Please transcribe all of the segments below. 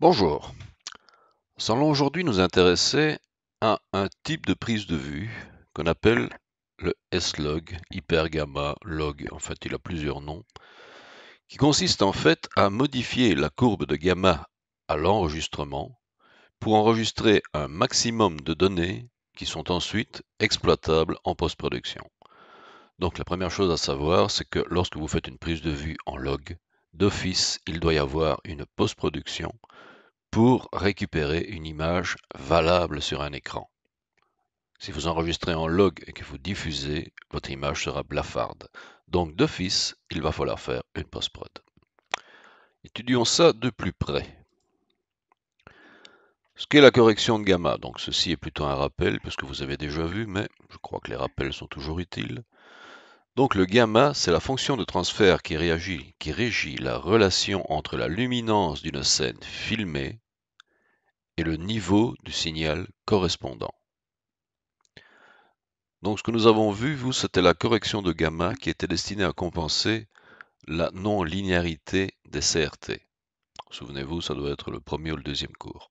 Bonjour, nous allons aujourd'hui nous intéresser à un type de prise de vue qu'on appelle le S-Log, hypergamma, log, en fait il a plusieurs noms, qui consiste en fait à modifier la courbe de gamma à l'enregistrement pour enregistrer un maximum de données qui sont ensuite exploitables en post-production. Donc la première chose à savoir, c'est que lorsque vous faites une prise de vue en log, d'office, il doit y avoir une post-production pour récupérer une image valable sur un écran. Si vous enregistrez en log et que vous diffusez, votre image sera blafarde. Donc d'office, il va falloir faire une post-prod. Étudions ça de plus près. Ce qu'est la correction de gamma, donc ceci est plutôt un rappel, parce que vous avez déjà vu, mais je crois que les rappels sont toujours utiles. Donc le gamma, c'est la fonction de transfert qui régit la relation entre la luminance d'une scène filmée et le niveau du signal correspondant. Donc ce que nous avons vu, c'était la correction de gamma qui était destinée à compenser la non-linéarité des CRT. Souvenez-vous, ça doit être le premier ou le deuxième cours.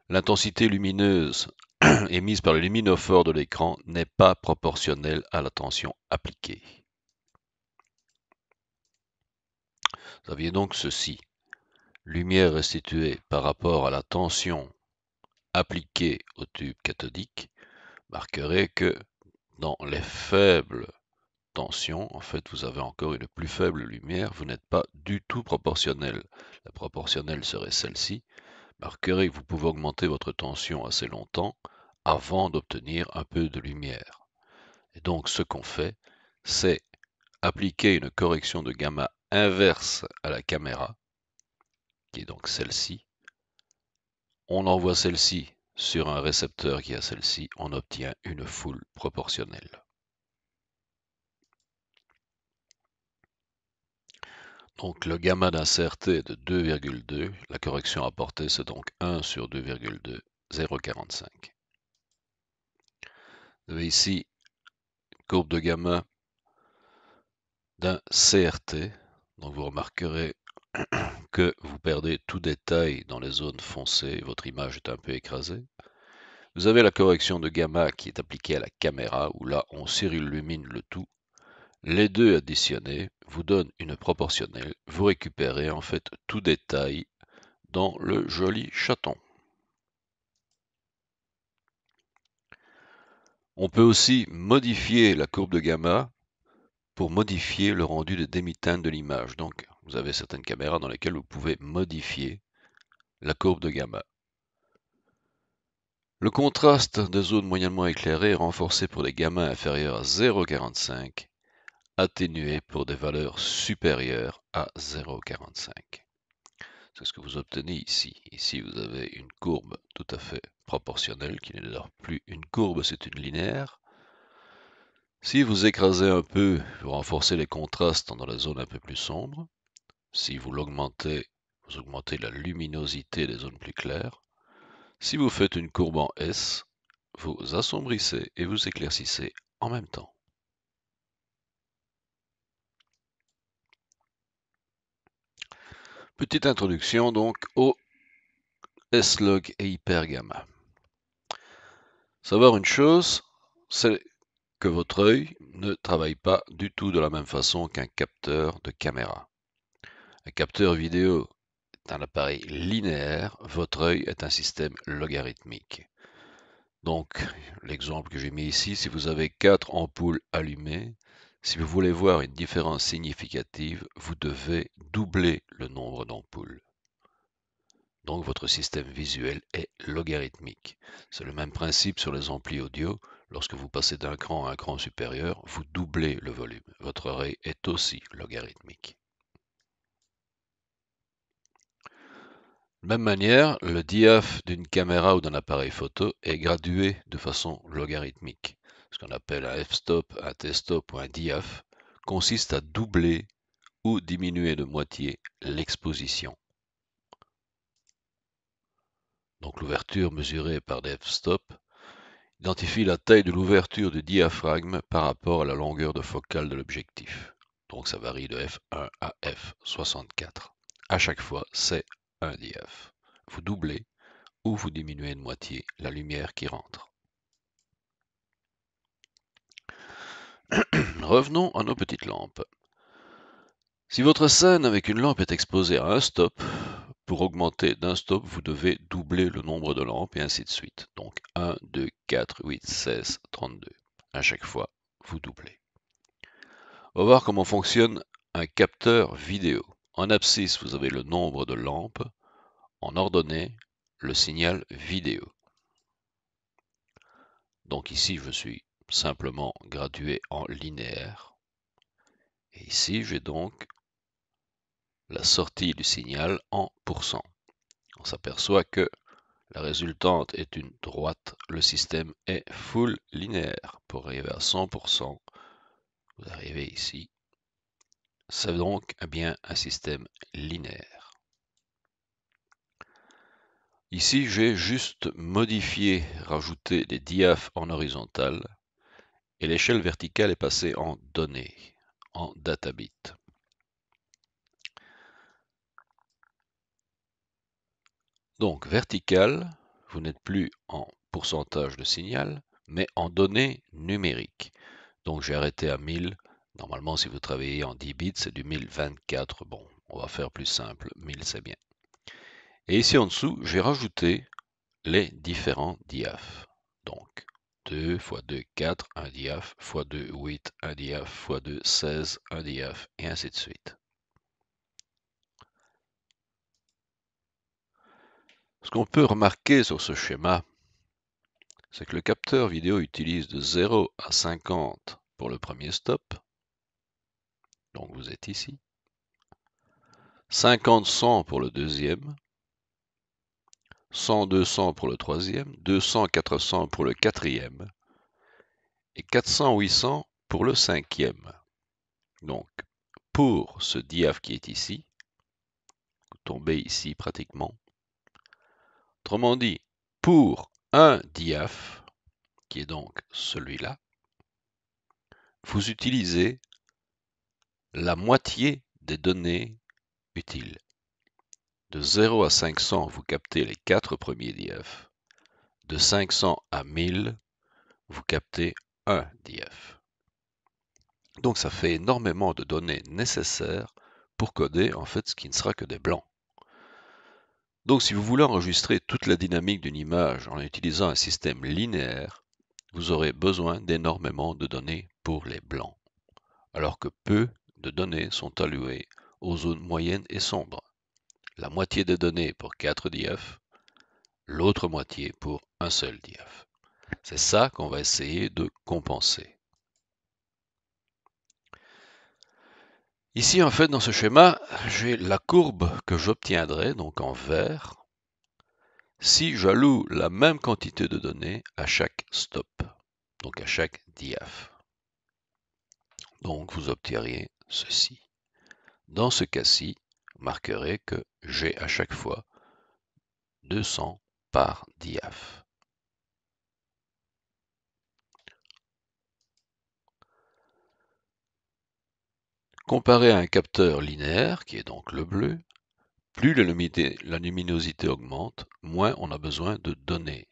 L'intensité lumineuse émise par le luminophore de l'écran n'est pas proportionnelle à la tension appliquée. Vous aviez donc ceci. Lumière restituée par rapport à la tension appliquée au tube cathodique marquerait que dans les faibles tension, en fait, vous avez encore une plus faible lumière, vous n'êtes pas du tout proportionnel. La proportionnelle serait celle-ci. Marquerez que vous pouvez augmenter votre tension assez longtemps avant d'obtenir un peu de lumière. Et donc, ce qu'on fait, c'est appliquer une correction de gamma inverse à la caméra, qui est donc celle-ci. On envoie celle-ci sur un récepteur qui a celle-ci, on obtient une foule proportionnelle. Donc le gamma d'un CRT est de 2,2, la correction apportée c'est donc 1 sur 2,2, 0,45. Vous avez ici une courbe de gamma d'un CRT, donc vous remarquerez que vous perdez tout détail dans les zones foncées, votre image est un peu écrasée. Vous avez la correction de gamma qui est appliquée à la caméra, où là on surillumine le tout. Les deux additionnés vous donnent une proportionnelle, vous récupérez en fait tout détail dans le joli chaton. On peut aussi modifier la courbe de gamma pour modifier le rendu de demi-teinte de l'image. Donc, vous avez certaines caméras dans lesquelles vous pouvez modifier la courbe de gamma. Le contraste des zones moyennement éclairées est renforcé pour des gammas inférieurs à 0,45, atténué pour des valeurs supérieures à 0,45. C'est ce que vous obtenez ici. Ici, vous avez une courbe tout à fait proportionnelle, qui n'est d'ailleurs plus une courbe, c'est une linéaire. Si vous écrasez un peu, vous renforcez les contrastes dans les zones un peu plus sombres. Si vous l'augmentez, vous augmentez la luminosité des zones plus claires. Si vous faites une courbe en S, vous assombrissez et vous éclaircissez en même temps. Petite introduction donc au S-Log et hypergamma. Savoir une chose, c'est que votre œil ne travaille pas du tout de la même façon qu'un capteur de caméra. Un capteur vidéo est un appareil linéaire, votre œil est un système logarithmique. Donc, l'exemple que j'ai mis ici, si vous avez 4 ampoules allumées, si vous voulez voir une différence significative, vous devez doubler le nombre d'ampoules. Donc votre système visuel est logarithmique. C'est le même principe sur les amplis audio. Lorsque vous passez d'un cran à un cran supérieur, vous doublez le volume. Votre oreille est aussi logarithmique. De même manière, le diaph d'une caméra ou d'un appareil photo est gradué de façon logarithmique. Ce qu'on appelle un f-stop, un t-stop ou un diaph consiste à doubler ou diminuer de moitié l'exposition. Donc l'ouverture mesurée par des f-stop identifie la taille de l'ouverture du diaphragme par rapport à la longueur de focale de l'objectif. Donc ça varie de f1 à f64. À chaque fois, c'est un diaph. vous doublez ou vous diminuez de moitié la lumière qui rentre. Revenons à nos petites lampes. Si votre scène avec une lampe est exposée à un stop, pour augmenter d'un stop, vous devez doubler le nombre de lampes et ainsi de suite. Donc 1, 2, 4, 8, 16, 32. À chaque fois, vous doublez. On va voir comment fonctionne un capteur vidéo. En abscisse, vous avez le nombre de lampes. En ordonnée, le signal vidéo. Donc ici, je suis simplement gradué en linéaire. Et ici, j'ai donc la sortie du signal en pourcent. On s'aperçoit que la résultante est une droite. Le système est full linéaire. Pour arriver à 100%, vous arrivez ici. C'est donc bien un système linéaire. Ici, j'ai juste modifié, rajouté des diaphes en horizontal et l'échelle verticale est passée en données, en databit. Donc vertical, vous n'êtes plus en pourcentage de signal, mais en données numériques. Donc j'ai arrêté à 1000. Normalement, si vous travaillez en 10 bits, c'est du 1024. Bon, on va faire plus simple. 1000, c'est bien. Et ici en dessous, j'ai rajouté les différents diaphes. Donc 2 x 2, 4, 1 diaph, x 2, 8, 1 diaph, x 2, 16, 1 diaph, et ainsi de suite. Ce qu'on peut remarquer sur ce schéma, c'est que le capteur vidéo utilise de 0 à 50 pour le premier stop. Donc vous êtes ici. 50-100 pour le deuxième. 100-200 pour le troisième. 200-400 pour le quatrième. Et 400-800 pour le cinquième. Donc, pour ce diaph qui est ici, vous tombez ici pratiquement. Autrement dit, pour un diaph, qui est donc celui-là, vous utilisez la moitié des données utiles. De 0 à 500, vous captez les 4 premiers diaphs. De 500 à 1000, vous captez un diaph. Donc ça fait énormément de données nécessaires pour coder en fait ce qui ne sera que des blancs. Donc si vous voulez enregistrer toute la dynamique d'une image en utilisant un système linéaire, vous aurez besoin d'énormément de données pour les blancs, alors que peu de données sont allouées aux zones moyennes et sombres. La moitié des données pour 4 diaphs, l'autre moitié pour un seul diaph. C'est ça qu'on va essayer de compenser. Ici, en fait, dans ce schéma, j'ai la courbe que j'obtiendrai, donc en vert, si j'alloue la même quantité de données à chaque stop, donc à chaque diaph. Donc vous obtiendriez ceci. Dans ce cas-ci, vous marquerez que j'ai à chaque fois 200 par diaph. Comparé à un capteur linéaire, qui est donc le bleu, plus la luminosité augmente, moins on a besoin de données.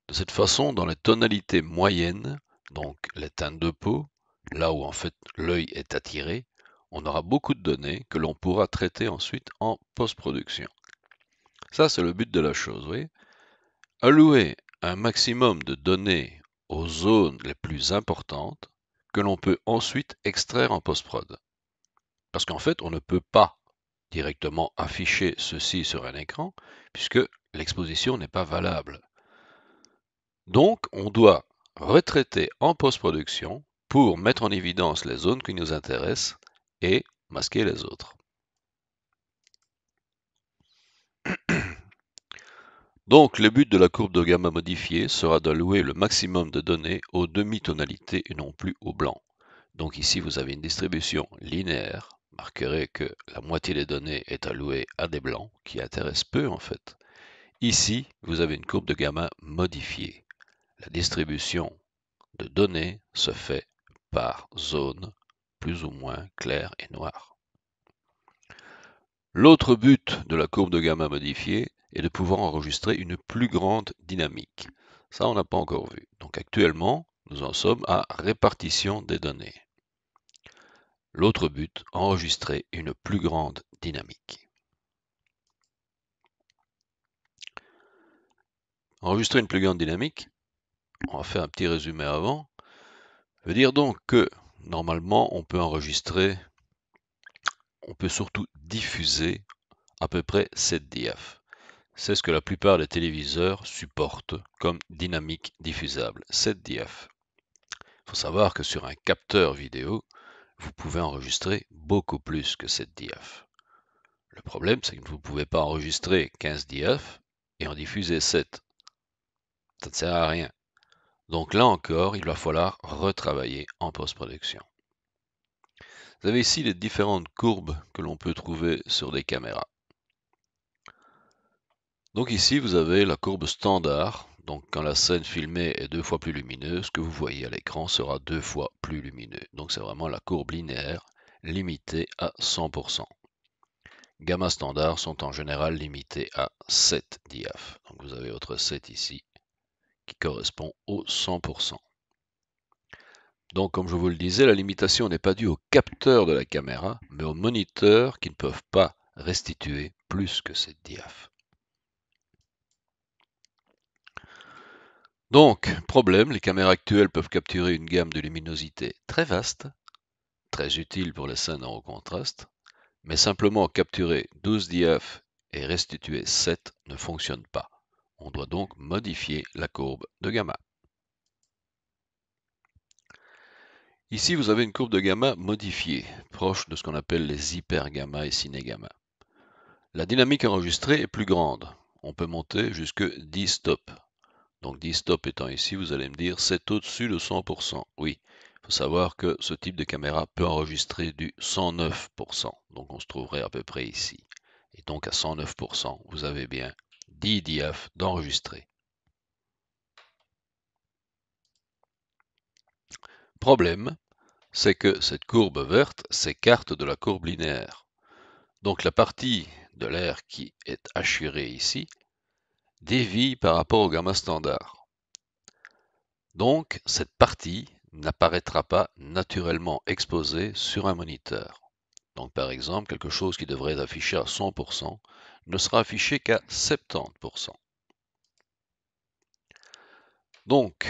De cette façon, dans les tonalités moyennes, donc les teintes de peau, là où en fait l'œil est attiré, on aura beaucoup de données que l'on pourra traiter ensuite en post-production. Ça, c'est le but de la chose, vous voyez. Allouer un maximum de données aux zones les plus importantes que l'on peut ensuite extraire en post-prod. Parce qu'en fait, on ne peut pas directement afficher ceci sur un écran puisque l'exposition n'est pas valable. Donc, on doit retraiter en post-production pour mettre en évidence les zones qui nous intéressent et masquer les autres. Donc, le but de la courbe de gamma modifiée sera d'allouer le maximum de données aux demi-tonalités et non plus au blanc. Donc ici, vous avez une distribution linéaire. Marquerez que la moitié des données est allouée à des blancs, qui intéressent peu en fait. Ici, vous avez une courbe de gamma modifiée. La distribution de données se fait par zone, plus ou moins claire et noire. L'autre but de la courbe de gamma modifiée, et de pouvoir enregistrer une plus grande dynamique. Ça, on n'a pas encore vu. Donc actuellement, nous en sommes à répartition des données. L'autre but, enregistrer une plus grande dynamique. Enregistrer une plus grande dynamique, on va faire un petit résumé avant, veut dire donc que normalement on peut enregistrer, on peut surtout diffuser à peu près 7 DIAF. C'est ce que la plupart des téléviseurs supportent comme dynamique diffusable, 7 DIAF. Il faut savoir que sur un capteur vidéo, vous pouvez enregistrer beaucoup plus que 7 DIAF. Le problème, c'est que vous ne pouvez pas enregistrer 15 DIAF et en diffuser 7. Ça ne sert à rien. Donc là encore, il va falloir retravailler en post-production. Vous avez ici les différentes courbes que l'on peut trouver sur des caméras. Donc ici, vous avez la courbe standard. Donc quand la scène filmée est 2 fois plus lumineuse, ce que vous voyez à l'écran sera 2 fois plus lumineux. Donc c'est vraiment la courbe linéaire limitée à 100%. Gamma standard sont en général limités à 7 DIAF. Donc vous avez votre 7 ici qui correspond au 100%. Donc comme je vous le disais, la limitation n'est pas due au capteur de la caméra, mais aux moniteurs qui ne peuvent pas restituer plus que 7 DIAF. Donc, problème, les caméras actuelles peuvent capturer une gamme de luminosité très vaste, très utile pour les scènes en haut contraste, mais simplement capturer 12 DIAF et restituer 7 ne fonctionne pas. On doit donc modifier la courbe de gamma. Ici, vous avez une courbe de gamma modifiée, proche de ce qu'on appelle les hypergamma et cinégamma. La dynamique enregistrée est plus grande. On peut monter jusque 10 stops. Donc 10 stops étant ici, vous allez me dire c'est au-dessus de 100%. Oui, il faut savoir que ce type de caméra peut enregistrer du 109%. Donc on se trouverait à peu près ici. Et donc à 109%, vous avez bien 10 DIAF d'enregistrer. Problème, c'est que cette courbe verte s'écarte de la courbe linéaire. Donc la partie de l'air qui est hachurée ici dévie par rapport au gamma standard. Donc, cette partie n'apparaîtra pas naturellement exposée sur un moniteur. Donc, par exemple, quelque chose qui devrait afficher à 100% ne sera affiché qu'à 70%. Donc,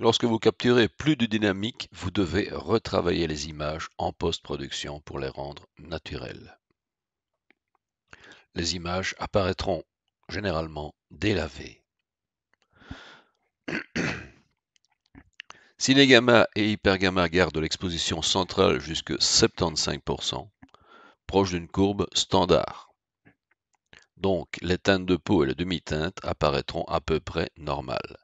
lorsque vous capturez plus de dynamique, vous devez retravailler les images en post-production pour les rendre naturelles. Les images apparaîtront généralement délavées. Cinégamma et hypergamma gardent l'exposition centrale jusque 75%, proche d'une courbe standard. Donc, les teintes de peau et les demi-teintes apparaîtront à peu près normales.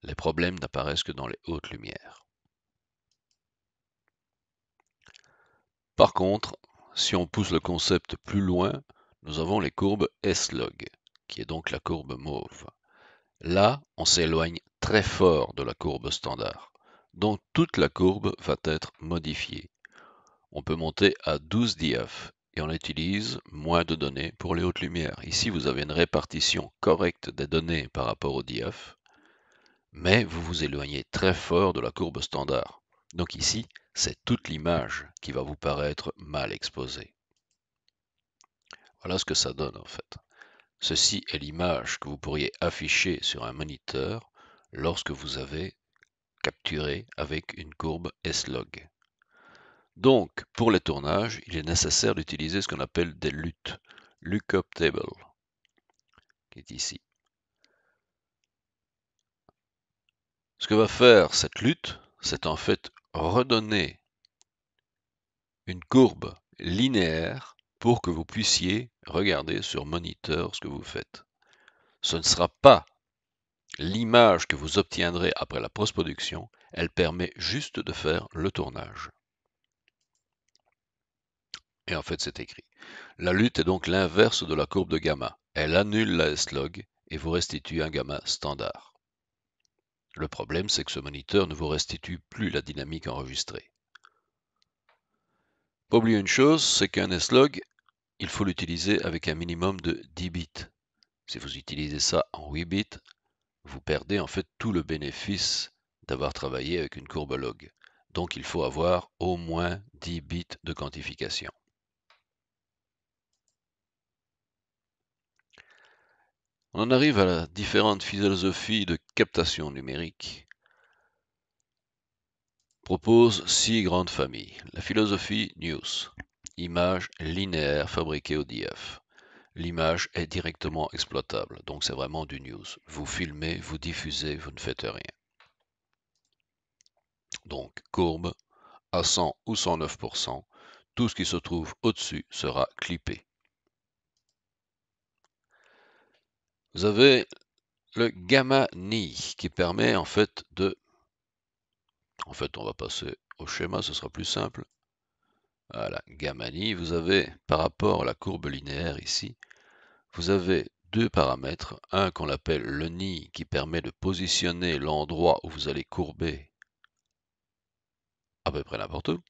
Les problèmes n'apparaissent que dans les hautes lumières. Par contre, si on pousse le concept plus loin, nous avons les courbes S-log, qui est donc la courbe mauve. Là, on s'éloigne très fort de la courbe standard. Donc toute la courbe va être modifiée. On peut monter à 12 DIAF et on utilise moins de données pour les hautes lumières. Ici, vous avez une répartition correcte des données par rapport au DIAF, mais vous vous éloignez très fort de la courbe standard. Donc ici, c'est toute l'image qui va vous paraître mal exposée. Voilà ce que ça donne en fait. Ceci est l'image que vous pourriez afficher sur un moniteur lorsque vous avez capturé avec une courbe S-log. Donc, pour les tournages, il est nécessaire d'utiliser ce qu'on appelle des LUT, Lookup Table, qui est ici. Ce que va faire cette LUT, c'est en fait redonner une courbe linéaire pour que vous puissiez regarder sur moniteur ce que vous faites. Ce ne sera pas l'image que vous obtiendrez après la post-production, elle permet juste de faire le tournage. Et en fait, c'est écrit. La LUT est donc l'inverse de la courbe de gamma. Elle annule la S-log et vous restitue un gamma standard. Le problème, c'est que ce moniteur ne vous restitue plus la dynamique enregistrée. Pas oublier une chose, c'est qu'un S-log, il faut l'utiliser avec un minimum de 10 bits. Si vous utilisez ça en 8 bits, vous perdez en fait tout le bénéfice d'avoir travaillé avec une courbe log. Donc il faut avoir au moins 10 bits de quantification. On en arrive à la différente philosophie de captation numérique. Propose 6 grandes familles. La philosophie News. Image linéaire fabriquée au DF. L'image est directement exploitable, donc c'est vraiment du news. Vous filmez, vous diffusez, vous ne faites rien. Donc courbe à 100 ou 109%, tout ce qui se trouve au-dessus sera clippé. Vous avez le gamma ni qui permet en fait de... En fait, on va passer au schéma, ce sera plus simple. Voilà, gamma ni, vous avez par rapport à la courbe linéaire ici, vous avez deux paramètres, un qu'on appelle le ni qui permet de positionner l'endroit où vous allez courber à peu près n'importe où,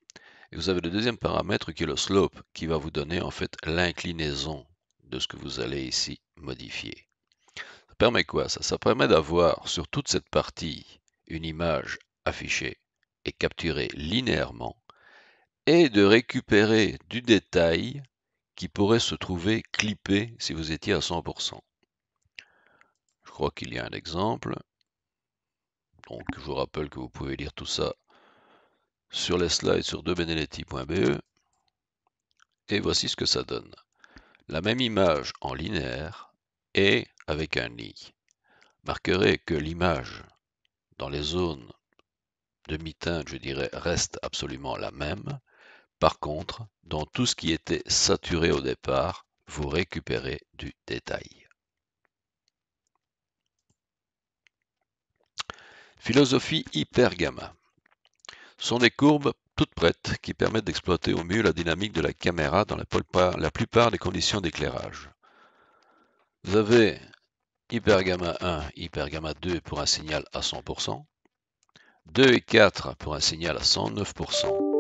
et vous avez le deuxième paramètre qui est le slope qui va vous donner en fait l'inclinaison de ce que vous allez ici modifier. Ça permet quoi ça? Ça permet d'avoir sur toute cette partie une image affichée et capturée linéairement et de récupérer du détail qui pourrait se trouver clippé si vous étiez à 100%. Je crois qu'il y a un exemple. Donc je vous rappelle que vous pouvez lire tout ça sur les slides sur debenedetti.be. Et voici ce que ça donne. La même image en linéaire et avec un nid. Marquerez que l'image dans les zones demi-teinte, je dirais, reste absolument la même. Par contre, dans tout ce qui était saturé au départ, vous récupérez du détail. Philosophie hypergamma. Ce sont des courbes toutes prêtes qui permettent d'exploiter au mieux la dynamique de la caméra dans la plupart des conditions d'éclairage. Vous avez hypergamma 1, hypergamma 2 pour un signal à 100%, 2 et 4 pour un signal à 109%,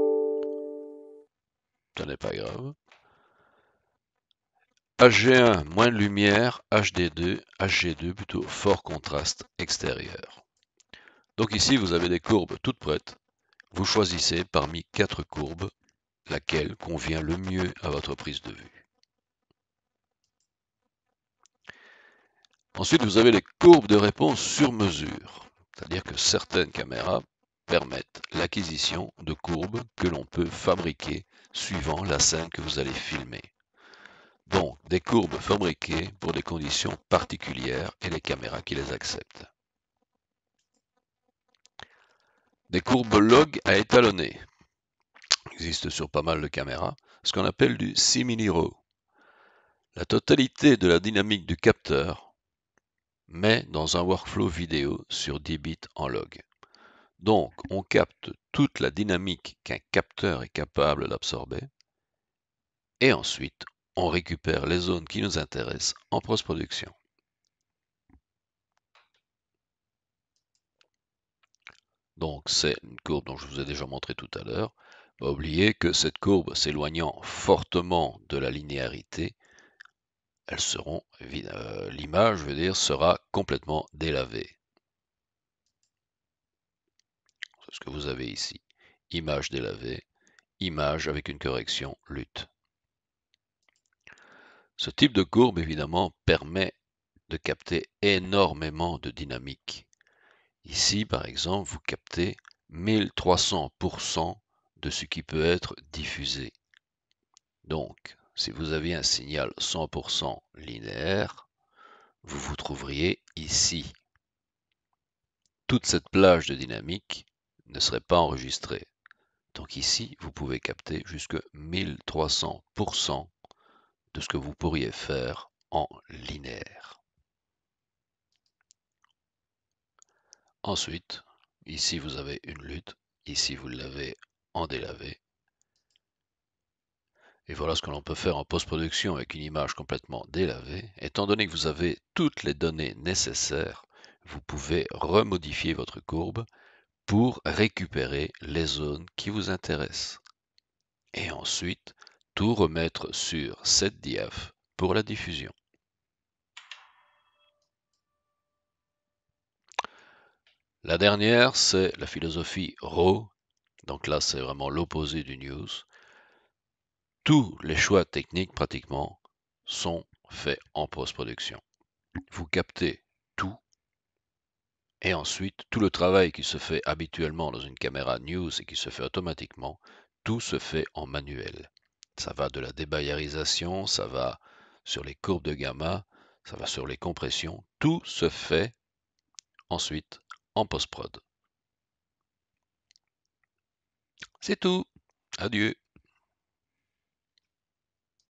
ça n'est pas grave. HG1, moins de lumière, HD2, HG2 plutôt fort contraste extérieur. Donc ici vous avez des courbes toutes prêtes. Vous choisissez parmi 4 courbes laquelle convient le mieux à votre prise de vue. Ensuite vous avez les courbes de réponse sur mesure, c'est-à-dire que certaines caméras permettent l'acquisition de courbes que l'on peut fabriquer suivant la scène que vous allez filmer. Donc, des courbes fabriquées pour des conditions particulières et les caméras qui les acceptent. Des courbes log à étalonner existent sur pas mal de caméras, ce qu'on appelle du simili-raw. La totalité de la dynamique du capteur, mais dans un workflow vidéo sur 10 bits en log. Donc, on capte toute la dynamique qu'un capteur est capable d'absorber, et ensuite, on récupère les zones qui nous intéressent en post-production. Donc, c'est une courbe dont je vous ai déjà montré tout à l'heure. Pas oublier que cette courbe s'éloignant fortement de la linéarité, l'image, je veux dire, sera complètement délavée. C'est ce que vous avez ici. Image délavée, image avec une correction LUT. Ce type de courbe, évidemment, permet de capter énormément de dynamique. Ici, par exemple, vous captez 1300% de ce qui peut être diffusé. Donc, si vous aviez un signal 100% linéaire, vous vous trouveriez ici. Toute cette plage de dynamique ne serait pas enregistrée. Donc ici, vous pouvez capter jusque 1300% de ce que vous pourriez faire en linéaire. Ensuite, ici vous avez une LUT, ici vous l'avez en délavé. Et voilà ce que l'on peut faire en post-production avec une image complètement délavée. Étant donné que vous avez toutes les données nécessaires, vous pouvez remodifier votre courbe pour récupérer les zones qui vous intéressent. Et ensuite, tout remettre sur cette diaph pour la diffusion. La dernière, c'est la philosophie RAW. Donc là, c'est vraiment l'opposé du news. Tous les choix techniques, pratiquement, sont faits en post-production. Vous captez tout et ensuite, tout le travail qui se fait habituellement dans une caméra news et qui se fait automatiquement, tout se fait en manuel. Ça va de la débayarisation, ça va sur les courbes de gamma, ça va sur les compressions. Tout se fait ensuite en post-prod. C'est tout. Adieu.